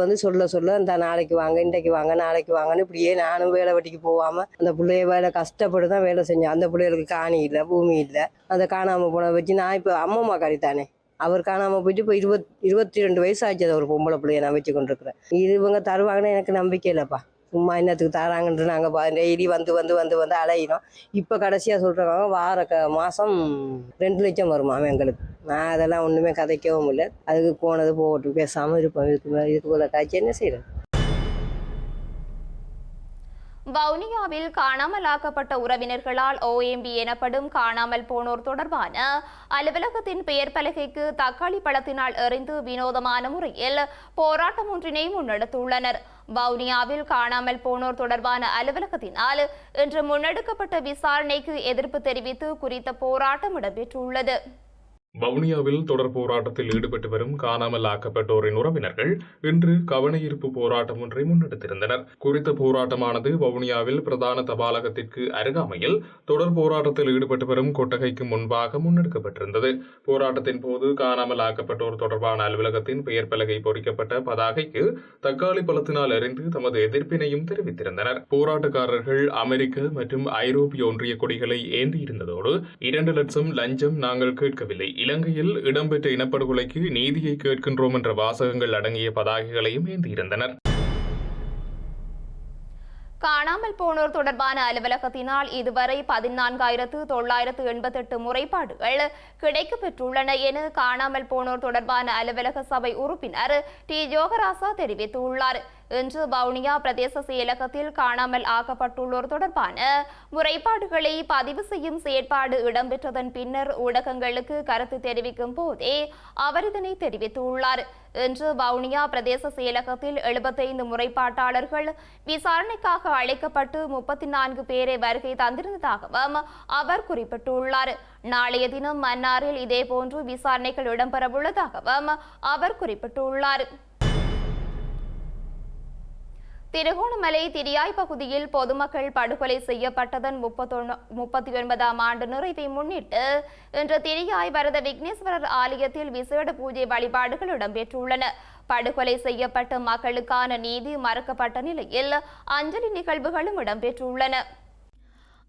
வந்து சொல்ல இந்த நாளைக்கு வாங்க இன்றைக்கு வாங்க நாளைக்கு வாங்கன்னு இப்படியே நானும் வேலை வெட்டிக்கு போகாமல் அந்த பிள்ளைய வேலை கஷ்டப்பட்டு தான் வேலை செஞ்சேன். அந்த பிள்ளைகளுக்கு காணி இல்லை பூமி இல்லை, அந்த காணாமல் போன வச்சு நான் இப்போ அம்மா கறித்தானே அவர் காணாமல் போயிட்டு இப்போ 22 வயசு ஆச்சு. அது ஒரு பொம்பளை பிள்ளைய நான் வச்சு கொண்டிருக்கிறேன். இது இவங்க தருவாங்கன்னு எனக்கு நம்பிக்கை இல்லைப்பா, சும்மா என்னத்துக்கு தராங்கன்ட்டு நாங்கள் டெய்லி வந்து அலையினோம். இப்போ கடைசியாக சொல்கிறாங்க வார மாதம் 2 லட்சம் வருமா எங்களுக்கு. நான் அதெல்லாம் ஒன்றுமே கதைக்கவும் இல்லை, அதுக்கு போனது போகட்டும் பேசாமல் இருப்போம். இதுக்கு போல காய்ச்சி என்ன செய்யறது. வவுனியாவில் காணாமலாக்கப்பட்ட உறவினர்களால் OMB எனப்படும் காணாமல் போனோர் தொடர்பான அலுவலகத்தின் பெயர் பலகைக்கு தக்காளி பழத்தினால் எறிந்து வினோதமான முறையில் போராட்டம் ஒன்றினை முன்னெடுத்துள்ளனர். வவுனியாவில் காணாமல் போனோர் தொடர்பான அலுவலகத்தினால் இன்று முன்னெடுக்கப்பட்ட விசாரணைக்கு எதிர்ப்பு தெரிவித்து குறித்த போராட்டம் இடம்பெற்றுள்ளது. வவுனியாவில் தொடர் போராட்டத்தில் ஈடுபட்டு வரும் காணாமல் ஆக்கப்பட்டோரின் உறவினர்கள் இன்று கவனஈர்ப்பு போராட்டம் ஒன்றை முன்னெடுத்திருந்தனர். குறித்த போராட்டமானது வவுனியாவில் பிரதான தபாலகத்திற்கு அருகாமையில் தொடர் போராட்டத்தில் ஈடுபட்டு வரும் கொட்டகைக்கு முன்பாக முன்னெடுக்கப்பட்டிருந்தது. போராட்டத்தின் போது காணாமல் ஆக்கப்பட்டோர் தொடர்பான அலுவலகத்தின் பெயர் பலகை பொறிக்கப்பட்ட பதாகைக்கு தக்காளி பழத்தினால் எறிந்து தமது எதிர்ப்பினையும் தெரிவித்திருந்தனர். போராட்டக்காரர்கள் அமெரிக்க மற்றும் ஐரோப்பிய ஒன்றிய கொடிகளை ஏந்தியிருந்ததோடு 2 லட்சம் லஞ்சம் நாங்கள் கேட்கவில்லை, இலங்கையில் இடம்பெற்ற இனப்படுகொலைக்கு நீதியை கேட்கின்றோம் என்ற வாசகங்கள் அடங்கிய பதாகைகளையும் ஏந்தியிருந்தனர். காணாமல் போனோர் தொடர்பான அலுவலகத்தினால் இதுவரை 14,988 முறைப்பாடுகள் கிடைக்கப்பெற்றுள்ளன என காணாமல் போனோர் தொடர்பான அலுவலக சபை உறுப்பினர் டி ஜோகராசா தெரிவித்துள்ளார். இன்று வவுனியா பிரதேச செயலகத்தில் காணாமல் ஆக்கப்பட்டுள்ளோர் தொடர்பான முறைப்பாடுகளை பதிவு செய்யும் செயற்பாடு இடம்பெற்றதன் பின்னர் ஊடகங்களுக்கு கருத்து தெரிவிக்கும் போதே அவர் இதனை தெரிவித்துள்ளார். இன்று வவுனியா பிரதேச செயலகத்தில் 75 முறைப்பாட்டாளர்கள் விசாரணைக்காக அழைக்கப்பட்டு 34 பேரை வருகை தந்திருந்ததாகவும் அவர் குறிப்பிட்டுள்ளார். நாளைய தினம் மன்னாரில் இதேபோன்று விசாரணைகள் இடம்பெறவுள்ளதாகவும் அவர் குறிப்பிட்டுள்ளார். திருகோணமலை திரியாய் பகுதியில் பொதுமக்கள் படுகொலை செய்யப்பட்டதன் 39ஆம் ஆண்டு நிறைவை முன்னிட்டு இன்று திரியாய் வரத விக்னேஸ்வரர் ஆலயத்தில் விசேட பூஜை வழிபாடுகள் இடம்பெற்றுள்ளன. படுகொலை செய்யப்பட்ட மக்களுக்கான நீதி மறுக்கப்பட்ட நிலையில் அஞ்சலி நிகழ்வுகளும் இடம்பெற்றுள்ளன.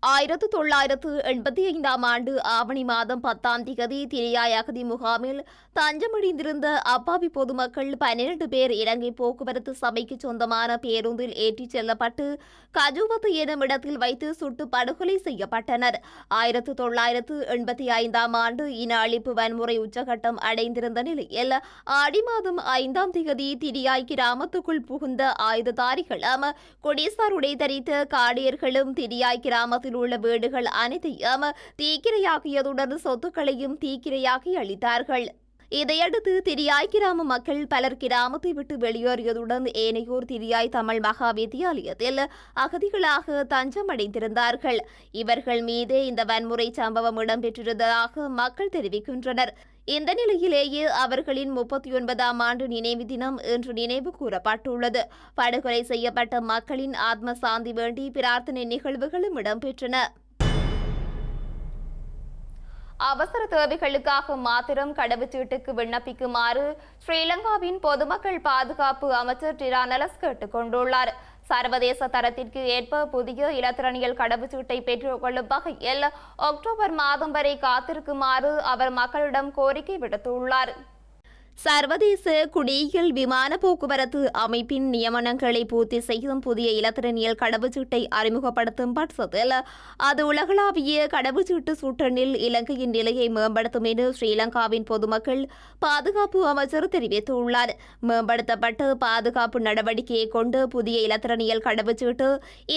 1985ஆம் ஆண்டு ஆவணி மாதம் 10ஆம் தேதி திரியாய் அகதி முகாமில் தஞ்சமடைந்திருந்த அப்பாவி பொதுமக்கள் 12 பேர் இலங்கை போக்குவரத்து சபைக்கு சொந்தமான பேருந்தில் ஏற்றிச் செல்லப்பட்டு கஜுவத்து எனும் இடத்தில் வைத்து சுட்டு படுகொலை செய்யப்பட்டனர். 1985ஆம் ஆண்டு இன அழிப்பு வன்முறை உச்சகட்டம் அடைந்திருந்த நிலையில் ஆடி மாதம் 5ஆம் தேதி திரியாய் கிராமத்துக்குள் புகுந்த ஆயுததாரிகளும் கொடிசார் உடை தரித்த காடியர்களும் திரியாய் கிராமத்தில் உள்ள வீடுகள் அனைத்தையும் தீக்கிரையாக்கியதுடன் சொத்துக்களையும் தீக்கிரையாக்கி அளித்தார்கள். இதையடுத்து திரியாய் கிராம மக்கள் பலர் கிராமத்தை விட்டு வெளியேறியதுடன் ஏனையோர் திரியாய் தமிழ் மகா வித்தியாலயத்தில் அகதிகளாக தஞ்சம் அடைந்திருந்தார்கள். இவர்கள் மீதே இந்த வன்முறை சம்பவம் இடம்பெற்றிருந்ததாக மக்கள் தெரிவிக்கின்றனர். இந்த நிலையிலேயே அவர்களின் 39ஆம் ஆண்டு நினைவு தினம் இன்று நினைவு கூறப்பட்டுள்ளது. படுகொலை செய்யப்பட்ட மக்களின் ஆத்ம சாந்தி வேண்டி பிரார்த்தனை நிகழ்வுகளும் இடம்பெற்றன. அவசர தேவைகளுக்காக மாத்திரம் கடவுச்சீட்டுக்கு விண்ணப்பிக்குமாறு ஸ்ரீலங்காவின் பொதுமக்கள் பாதுகாப்பு அமைச்சர் டிரானலஸ் கேட்டுக் கொண்டுள்ளார். சர்வதேச தரத்திற்கு ஏற்ப புதிய இலத்திரனியல் கடவுச்சீட்டை பெற்றுக்கொள்ளும் வகையில் அக்டோபர் மாதம் வரை காத்திருக்குமாறு அவர் மக்களிடம் கோரிக்கை விடுத்துள்ளார். சர்வதேச குடியியல் விமான போக்குவரத்து அமைப்பின் நியமனங்களை பூர்த்தி செய்யும் புதிய இலத்திரனியல் கடவுச்சீட்டை அறிமுகப்படுத்தும் பட்சத்தில் அது உலகளாவிய கடவுச்சீட்டு சுட்டனில் இலங்கையின் நிலையை மேம்படுத்தும் என ஸ்ரீலங்காவின் பொதுமக்கள் பாதுகாப்பு அமைச்சர் தெரிவித்துள்ளார். மேம்படுத்தப்பட்ட பாதுகாப்பு நடவடிக்கையை கொண்டு புதிய இலத்திரனியல் கடவுச்சீட்டு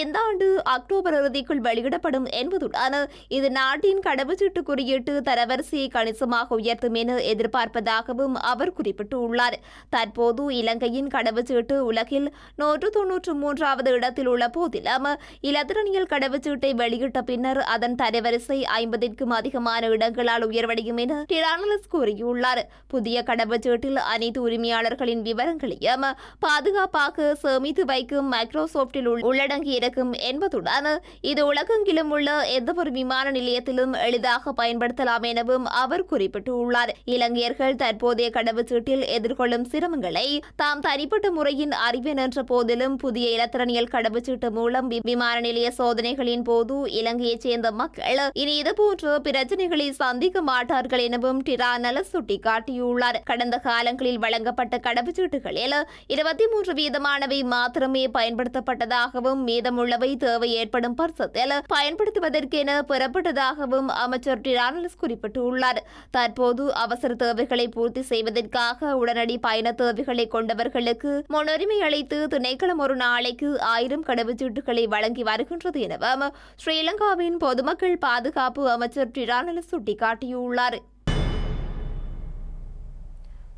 இந்த ஆண்டு அக்டோபர் இறுதிக்குள் வெளியிடப்படும் என்பதுடன் இது நாட்டின் கடவுச்சீட்டு குறியீட்டு தரவரிசையை கணிசமாக உயர்த்தும் என எதிர்பார்ப்பதாகவும் அவர் குறிப்பிட்டுள்ளார். தற்போது இலங்கையின் கடவுச்சீட்டு உலகில் 193வது இடத்தில் உள்ள போதிலும் இலத்திரனியல் கடவுச்சீட்டை வெளியிட்ட பின்னர் அதன் தரவரிசை 50க்கும் அதிகமான இடங்களால் உயர்வடையும் என டிரானலஸ் கூறியுள்ளார். புதிய கடவுச்சீட்டில் அனைத்து உரிமையாளர்களின் விவரங்களையும் பாதுகாப்பாக சேமித்து வைக்கும் மைக்ரோசாப்டில் உள்ளடங்கியிருக்கும் என்பதுடன் இது உலகெங்கிலும் உள்ள எந்தவொரு விமான நிலையத்திலும் எளிதாக பயன்படுத்தலாம் எனவும் அவர் குறிப்பிட்டுள்ளார். இலங்கையர்கள் தற்போதைய கடவுச்சீட்டில் எதிர்கொள்ளும் சிரமங்களை தாம் தனிப்பட்ட முறையின் அறிவேன் என்ற போதிலும் புதிய இலத்திரனியல் கடவுச்சீட்டு மூலம் விமான நிலைய சோதனைகளின் போது இலங்கையைச் சேர்ந்த மக்கள் இனி இதுபோன்ற பிரச்சனைகளை சந்திக்க மாட்டார்கள் எனவும் டிரானலஸ் சுட்டிக்காட்டியுள்ளார். கடந்த காலங்களில் வழங்கப்பட்ட கடவுச்சீட்டுகளில் 23% மாத்திரமே பயன்படுத்தப்பட்டதாகவும் மீதமுள்ளவை தேவை ஏற்படும் பட்சத்தில் பயன்படுத்துவதற்கென பெறப்பட்டதாகவும் அமைச்சர் டிரானலஸ் குறிப்பிட்டுள்ளார். தற்போது அவசர தேவைகளை பூர்த்தி செய்வதற்காக உடனடி பயண தேவைகளை கொண்டவர்களுக்கு முன்னுரிமை அளித்து திணைக்களம் ஒரு நாளைக்கு 1000 கடவுச்சீட்டுகளை வழங்கி வருகின்றது எனவும் ஸ்ரீலங்காவின் பொதுமக்கள் பாதுகாப்பு அமைச்சர் டிரானலஸ் சுட்டிக்காட்டியுள்ளார்.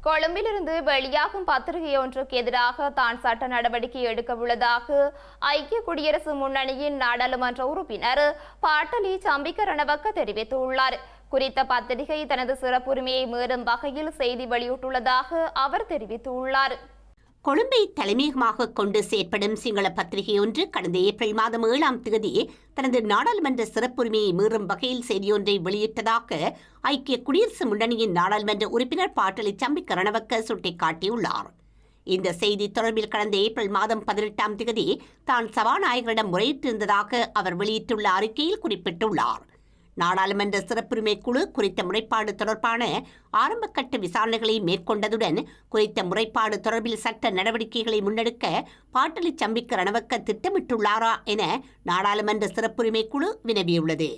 கொழும்பிலிருந்து வெளியாகும் பத்திரிகை ஒன்றுக்கு எதிராக தான் சட்ட நடவடிக்கை எடுக்க உள்ளதாக ஐக்கிய குடியரசு முன்னணியின் நாடாளுமன்ற உறுப்பினர் பாட்டலி சம்பிக்க ரணவக்க தெரிவித்துள்ளார். குறித்த பத்திரிகை தனது சிறப்புரிமையை மீறும் வகையில் செய்தி வெளியிட்டுள்ளதாக அவர் தெரிவித்துள்ளார். கொழும்பை தலைமையகமாக கொண்டு செயற்படும் சிங்கள பத்திரிகை ஒன்று கடந்த ஏப்ரல் மாதம் 7ஆம் தேதி தனது நாடாளுமன்ற சிறப்புரிமையை மீறும் வகையில் செய்தியொன்றை வெளியிட்டதாக ஐக்கிய குடியரசு முன்னணியின் நாடாளுமன்ற உறுப்பினர் பாட்டலி சம்பிக்க ரணவக்க சுட்டிக்காட்டியுள்ளார். இந்த செய்தி தொடர்பில் கடந்த ஏப்ரல் மாதம் 18ஆம் தேதி தான் சபாநாயகரிடம் முறையிட்டிருந்ததாக அவர் வெளியிட்டுள்ள அறிக்கையில் குறிப்பிட்டுள்ளார். நாடாளுமன்ற சிறப்புரிமை குழு குறித்த முறைப்பாடு தொடர்பான ஆரம்பகட்ட விசாரணைகளை மேற்கொண்டதுடன் குறித்த முறைப்பாடு தொடர்பில் சட்ட நடவடிக்கைகளை முன்னெடுக்க பாட்டலி சம்பிக்க ரணவக்க திட்டமிட்டுள்ளாரா என நாடாளுமன்ற சிறப்புரிமை குழு வினவியுள்ளது.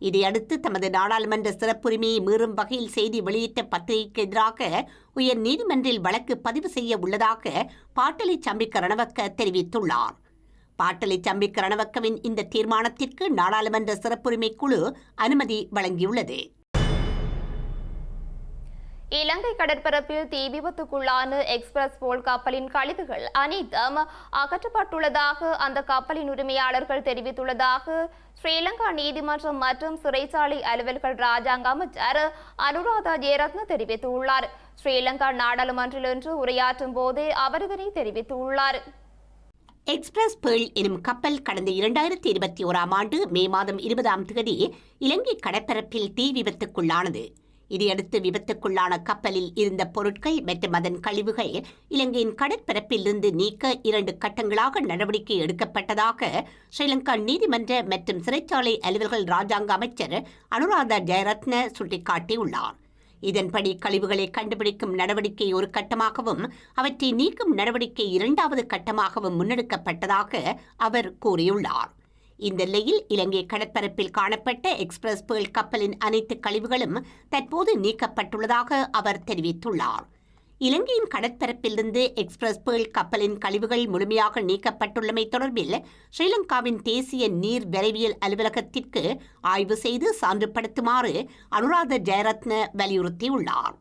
இதையடுத்து தமது நாடாளுமன்ற சிறப்புரிமையை மீறும் வகையில் செய்தி வெளியிட்ட பத்திரிகைக்கு எதிராக உயர் நீதிமன்றில் வழக்கு பதிவு செய்ய உள்ளதாக பாட்டலி சம்பிக்க ரணவக்க தெரிவித்துள்ளார். பாட்டலி சம்பிக்க ரணவக்கவின் இந்த தீர்மானத்திற்கு நாடாளுமன்ற சிறப்புரிமை குழு அனுமதி வழங்கியுள்ளது. இலங்கை கடற்பரப்பில் தீ விபத்துக்குள்ளான எக்ஸ்பிரஸ் போல் கப்பலின் கழிவுகள் அனைத்தும் அகற்றப்பட்டுள்ளதாக அந்த கப்பலின் உரிமையாளர்கள் தெரிவித்துள்ளதாக ஸ்ரீலங்கா நீதிமன்றம் மற்றும் சிறைச்சாலை அலுவல்கள் ராஜாங்க அமைச்சர் அனுராதா ஜெயரத்ன தெரிவித்துள்ளார். ஸ்ரீலங்கா நாடாளுமன்றில் இன்று உரையாற்றும் போதே அவர் இதனை தெரிவித்துள்ளார். எக்ஸ்பிரஸ் பேர்ல் எனும் கப்பல் கடந்த 2021ஆம் ஆண்டு மே மாதம் 20ஆம் தேதி இலங்கை கடற்பரப்பில் தீ விபத்துக்குள்ளானது. இதையடுத்து விபத்துக்குள்ளான கப்பலில் இருந்த பொருட்கள் மற்றும் அதன் கழிவுகள் இலங்கையின் கடற்பரப்பிலிருந்து நீக்க 2 கட்டங்களாக நடவடிக்கை எடுக்கப்பட்டதாக ஸ்ரீலங்கா நீதிமன்ற மற்றும் சிறைச்சாலை அலுவல்கள் ராஜாங்க அமைச்சர் அனுராதா ஜெயரத்ன சுட்டிக்காட்டியுள்ளார். இதன்படி கழிவுகளை கண்டுபிடிக்கும் நடவடிக்கை ஒரு கட்டமாகவும் அவற்றை நீக்கும் நடவடிக்கை 2வது கட்டமாகவும் முன்னெடுக்கப்பட்டதாக அவர் கூறியுள்ளார். இந்த நிலையில் இலங்கை கடற்பரப்பில் காணப்பட்ட எக்ஸ்பிரஸ் பேர்ல் கப்பலின் அனைத்து கழிவுகளும் தற்போது நீக்கப்பட்டுள்ளதாக அவர் தெரிவித்துள்ளார். இலங்கையின் கடற்பரப்பிலிருந்து எக்ஸ்பிரஸ் பேர்ல் கப்பலின் கழிவுகள் முழுமையாக நீக்கப்பட்டுள்ளமை தொடர்பில் ஸ்ரீலங்காவின் தேசிய நீர் விரைவியல் அலுவலகத்திற்கு ஆய்வு செய்து சான்றுபடுத்துமாறு அனுராதா ஜெயரத்ன வலியுறுத்தியுள்ளார்.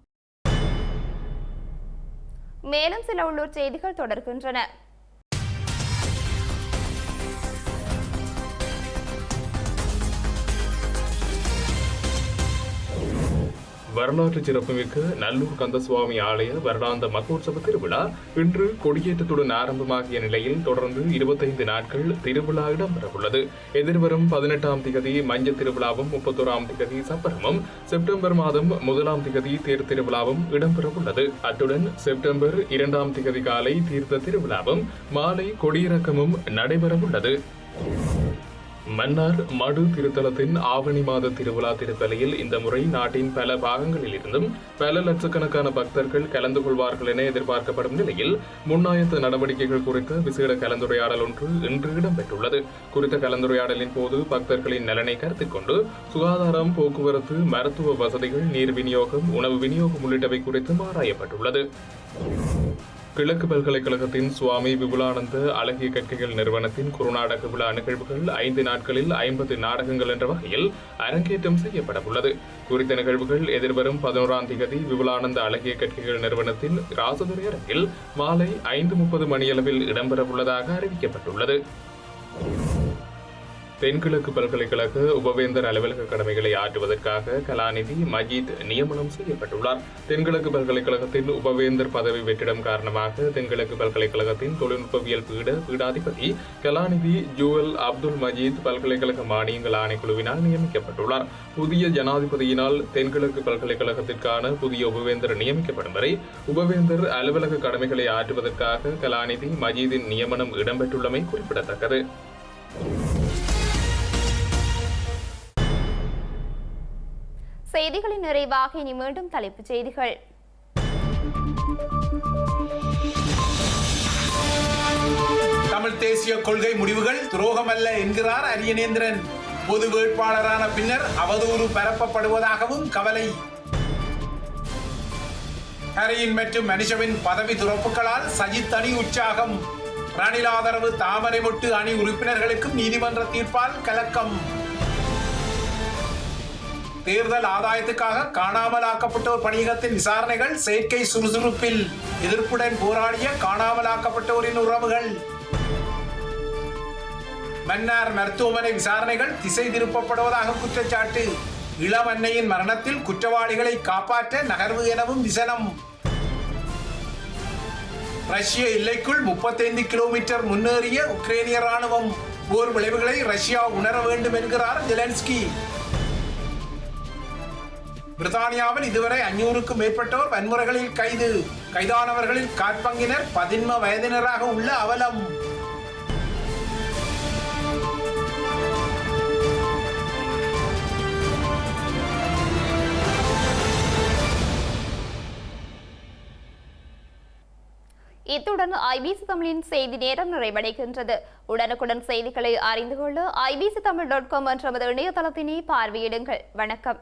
மேலும் சில உள்ளூர் செய்திகள் தொடர்கின்றன. வரலாற்று சிறப்புமிக்க நல்லூர் கந்தசுவாமி ஆலய வருடாந்த மகோற்சவ திருவிழா இன்று கொடியேற்றத்துடன் ஆரம்பமாகிய நிலையில் தொடர்ந்து 25 நாட்கள் திருவிழா இடம்பெறவுள்ளது. எதிர்வரும் 18ஆம் திகதி மஞ்சள் திருவிழாவும் 31ஆம் திகதி சப்பரமும் செப்டம்பர் மாதம் 1ஆம் திகதி தேர் திருவிழாவும் இடம்பெறவுள்ளது. அத்துடன் செப்டம்பர் 2ஆம் திகதி காலை தீர்த்த திருவிழாவும் மாலை கொடியிறக்கமும் நடைபெறவுள்ளது. மன்னார் மடு திருத்தலத்தின் ஆவணி மாத திருவிழா திருப்பலியில் இந்த முறை நாட்டின் பல பாகங்களில் இருந்தும் பல லட்சக்கணக்கான பக்தர்கள் கலந்து கொள்வார்கள் என எதிர்பார்க்கப்படும் நிலையில் முன்னாயத்த நடவடிக்கைகள் குறித்த விசேட கலந்துரையாடல் ஒன்று இன்று இடம்பெற்றுள்ளது. குறித்த கலந்துரையாடலின் போது பக்தர்களின் நலனை கருத்தில் கொண்டு சுகாதாரம், போக்குவரத்து, மருத்துவ வசதிகள், நீர் விநியோகம், உணவு விநியோகம் உள்ளிட்டவை குறித்து ஆராயப்பட்டுள்ளது. கிழக்கு பல்கலைக்கழகத்தின் சுவாமி விபுலானந்த அழகிய கற்கைகள் நிறுவனத்தின் குறுநாடக விழா நிகழ்வுகள் 5 நாட்களில் 50 நாடகங்கள் என்ற வகையில் அரங்கேற்றம் செய்யப்பட உள்ளது. குறித்த நிகழ்வுகள் எதிர்வரும் 11ஆம் தேதி விபுலானந்த அழகிய கற்கைகள் நிறுவனத்தின் ராசதுரை அரங்கில் மாலை 5:30 மணியளவில் இடம்பெறவுள்ளதாக அறிவிக்கப்பட்டுள்ளது. தென்கிழக்கு பல்கலைக்கழக உபவேந்தர் அலுவலக கடமைகளை ஆற்றுவதற்காக கலாநிதி மஜீத் நியமனம் செய்யப்பட்டுள்ளார். தென்கிழக்கு பல்கலைக்கழகத்தின் உபவேந்தர் பதவி வெற்றிடம் காரணமாக தென்கிழக்கு பல்கலைக்கழகத்தின் தொழில்நுட்பவியல் பீடாதிபதி கலாநிதி ஜூவல் அப்துல் மஜீத் பல்கலைக்கழக மானியங்கள் ஆணைக்குழுவினால் நியமிக்கப்பட்டுள்ளார். புதிய ஜனாதிபதியினால் தென்கிழக்கு பல்கலைக்கழகத்திற்கான புதிய உபவேந்தர் நியமிக்கப்படும் வரை உபவேந்தர் அலுவலக கடமைகளை ஆற்றுவதற்காக கலாநிதி மஜீதின் நியமனம் இடம்பெற்றுள்ளமை குறிப்பிடத்தக்கது. செய்திகளின் நிறைவாக இனி மீண்டும் தலைப்புச் செய்திகள். தமிழ் தேசிய கொள்கை முடிவுகள் துரோகமல்ல என்கிறார் அரியநேந்திரன். பொது வேட்பாளரான பின்னர் அவதூறு பரப்பப்படுவதாகவும் கவலை. ஹரியின் மற்றும் மனிஷவின் பதவி துறப்புகளால் சஜித் அணி உற்சாகம். ரணில் ஆதரவு தாமரை மொட்டு அணி உறுப்பினர்களுக்கும் நீதிமன்ற தீர்ப்பால் கலக்கம். தேர்தல் ஆதாயத்துக்காக காணாமலாக்கப்பட்டோர் பணியகத்தின் விசாரணைகள் செயற்கை சுறுசுறுப்பில். எதிர்ப்புடன் போராடிய காணாமலாக்கப்பட்டோரின் உறவுகள். மன்னார் மருத்துவமனை விசாரணைகள் திசை திருப்பப்படுவதாக குற்றச்சாட்டு. இளம் அன்னையின் மரணத்தில் குற்றவாளிகளை காப்பாற்ற நகர்வு எனவும் விசனம். ரஷ்ய எல்லைக்குள் 35 கிலோமீட்டர் முன்னேறிய உக்ரைனிய ராணுவம். போர் விளைவுகளை ரஷ்யா உணர வேண்டும் என்கிறார் ஜெலன்ஸ்கி. பிரித்தானியாவில் இதுவரை 500க்கும் மேற்பட்டோர் வன்முறைகளில் கைது. கைதானவர்களில் காற்பங்கினர் 11 வயதினராக உள்ள அவலம். இத்துடன் ஐபிசி தமிழின் செய்தி நேரம் நிறைவடைகின்றது. உடனுக்குடன் செய்திகளை அறிந்து கொள்ள ibctamil.com என்ற இணையதளத்தினை பார்வையிடுங்கள். வணக்கம்.